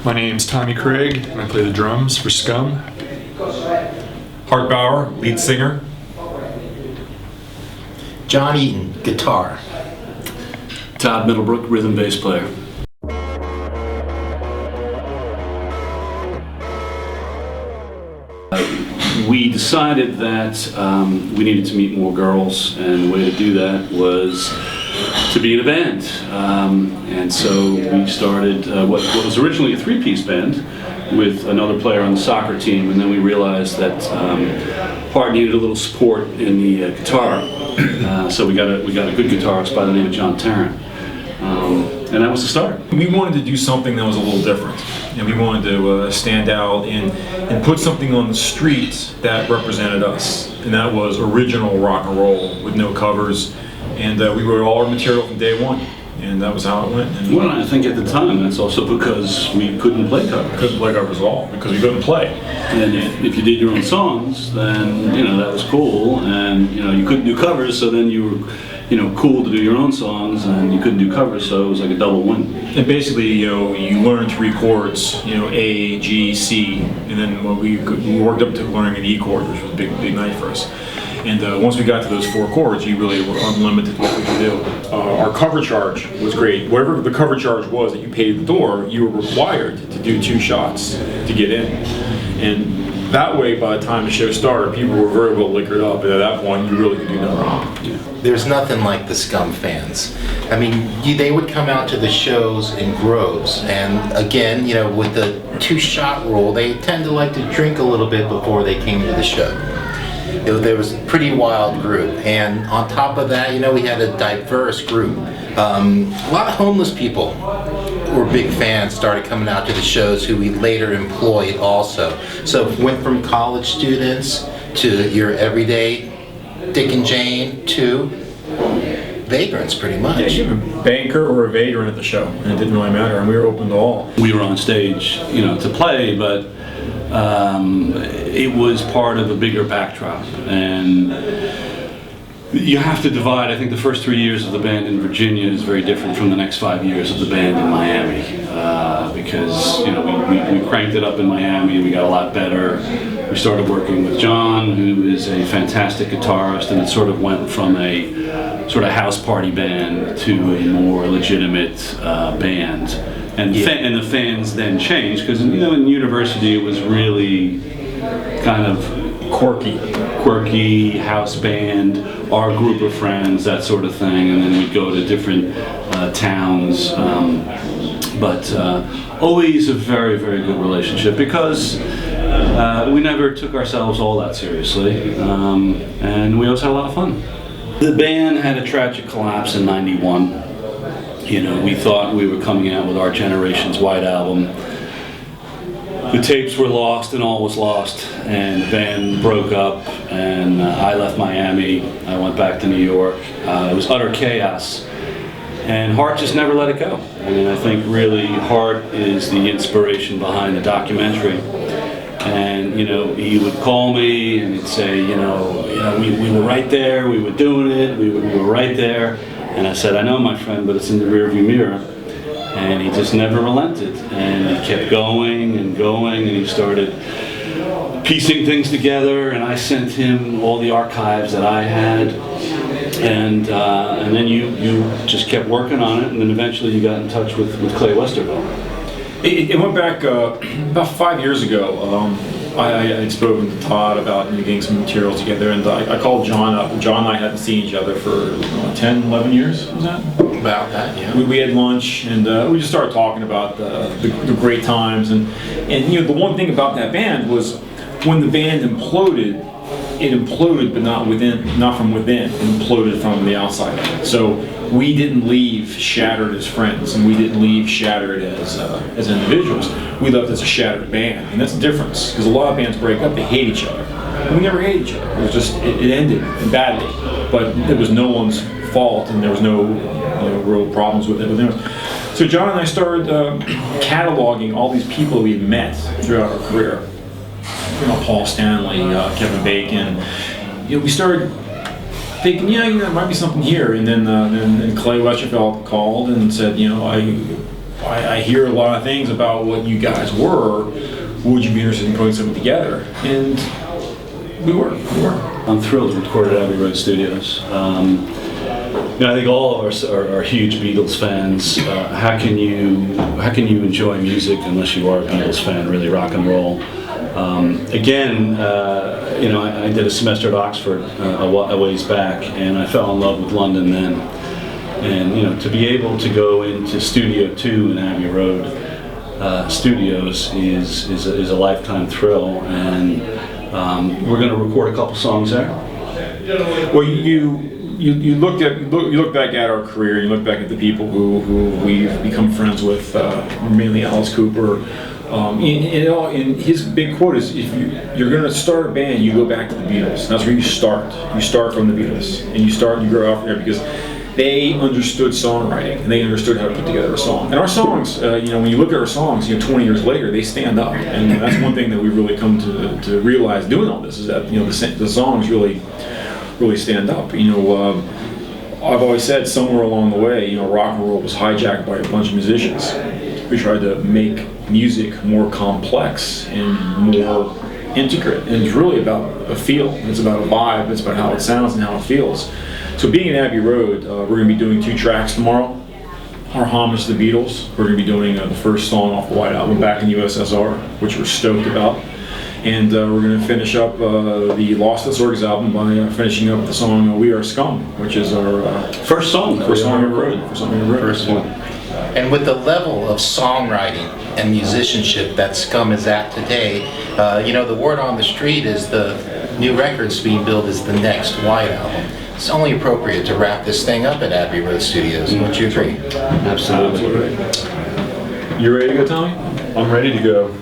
My name's Tommy Craig, and I play the drums for SKUM. Hart Bauer, lead singer. John Eaton, guitar. Todd Middlebrook, rhythm bass player. We decided that we needed to meet more girls, and the way to do that was to be in a band. And so we started what was originally a three-piece band with another player on the soccer team, and then we realized that Hart needed a little support in the guitar. So we got a good guitarist by the name of John Tarrant. And that was the start. We wanted to do something that was a little different, and we wanted to stand out and put something on the streets that represented us, and that was original rock and roll with no covers. And we wrote all our material from day one, and that was how it went. And well, I think at the time that's also because we couldn't play covers. Couldn't play covers at all because we couldn't play. And if you did your own songs, then that was cool, and you couldn't do covers, so then you were cool to do your own songs, and you couldn't do covers, so it was like a double win. And basically, you learn three chords, A, G, C, and then we worked up to learning an E chord, which was a big night for us. And once we got to those four chords, you really were unlimited what we could do. Our cover charge was great. Whatever the cover charge was that you paid at the door, you were required to do 2 shots to get in. And that way, by the time the show started, people were very well liquored up, and at that point, you really could do no wrong. Yeah. There's nothing like the SKUM fans. I mean, they would come out to the shows in groves, and again, with the 2-shot rule, they tend to like to drink a little bit before they came to the show. There was a pretty wild group, and on top of that, we had a diverse group. A lot of homeless people were big fans, started coming out to the shows, who we later employed also. So it went from college students to your everyday Dick and Jane to vagrants, pretty much. Yeah, you have a banker or a vagrant at the show, and it didn't really matter, and we were open to all. We were on stage, to play, but it was part of a bigger backdrop, and you have to divide. I think the first 3 years of the band in Virginia is very different from the next 5 years of the band in Miami, because we cranked it up in Miami. We got a lot better. We started working with John, who is a fantastic guitarist, and it sort of went from a sort of house party band to a more legitimate band. And the fans then changed, because in university it was really kind of quirky house band, our group of friends, that sort of thing, and then we'd go to different towns. But always a very, very good relationship, because we never took ourselves all that seriously, and we always had a lot of fun. The band had a tragic collapse in '91. We thought we were coming out with our generation's White Album. The tapes were lost and all was lost, and the band broke up, and I left Miami. I went back to New York. It was utter chaos, and Hart just never let it go. I think really Hart is the inspiration behind the documentary. And he would call me and he'd say, we were right there, we were doing it, we were right there. And I said, I know, my friend, but it's in the rearview mirror. And he just never relented, and he kept going and going, and he started piecing things together, and I sent him all the archives that I had, and then you just kept working on it, and then eventually you got in touch with Clay Westerville. It went back about 5 years ago. I had spoken to Todd about getting some materials together, and I called John up. John and I hadn't seen each other for 10, 11 years, was that? About that, yeah. We had lunch, and we just started talking about the great times. And the one thing about that band was when the band imploded, it imploded, but not from within. It imploded from the outside. So we didn't leave shattered as friends, and we didn't leave shattered as individuals. We left as a shattered band, and that's the difference. Because a lot of bands break up; they hate each other. And we never hated each other. It was just it ended badly, but it was no one's fault, and there was no real problems with it. So John and I started cataloging all these people we had met throughout our career. Paul Stanley, Kevin Bacon. We started thinking, there might be something here. And then Clay Westerville called and said, I hear a lot of things about what you guys were. Would you be interested in putting something together? And we were. I'm thrilled to record at Abbey Road Studios. I think all of us are huge Beatles fans. How can you enjoy music unless you are a Beatles fan? Really, rock and roll. I did a semester at Oxford a ways back, and I fell in love with London then. And to be able to go into Studio 2 in Abbey Road Studios is a lifetime thrill, and we're going to record a couple songs there. Well, you look back at our career. You look back at the people who we've become friends with, mainly Alice Cooper. And his big quote is, if you're going to start a band, you go back to the Beatles. That's where you start. You start from the Beatles, and you grow out from there, because they understood songwriting and they understood how to put together a song. And our songs, when you look at our songs, 20 years later, they stand up. And that's one thing that we've really come to realize doing all this, is that the songs really stand up. I've always said somewhere along the way, rock and roll was hijacked by a bunch of musicians. We tried to make music more complex and more intricate, and it's really about a feel. It's about a vibe. It's about how it sounds and how it feels. So being in Abbey Road, we're going to be doing 2 tracks tomorrow. Our homage to the Beatles. We're going to be doing the first song off the White Album, Back in USSR, which we're stoked about. And we're going to finish up the Lost at Sorg's album by finishing up the song We Are Scum, which is our First song we ever wrote. First one. And with the level of songwriting and musicianship that SKUM is at today, the word on the street is the new record's being billed as the next White Album. It's only appropriate to wrap this thing up at Abbey Road Studios. Don't you agree? Absolutely. You ready to go, Tommy? I'm ready to go.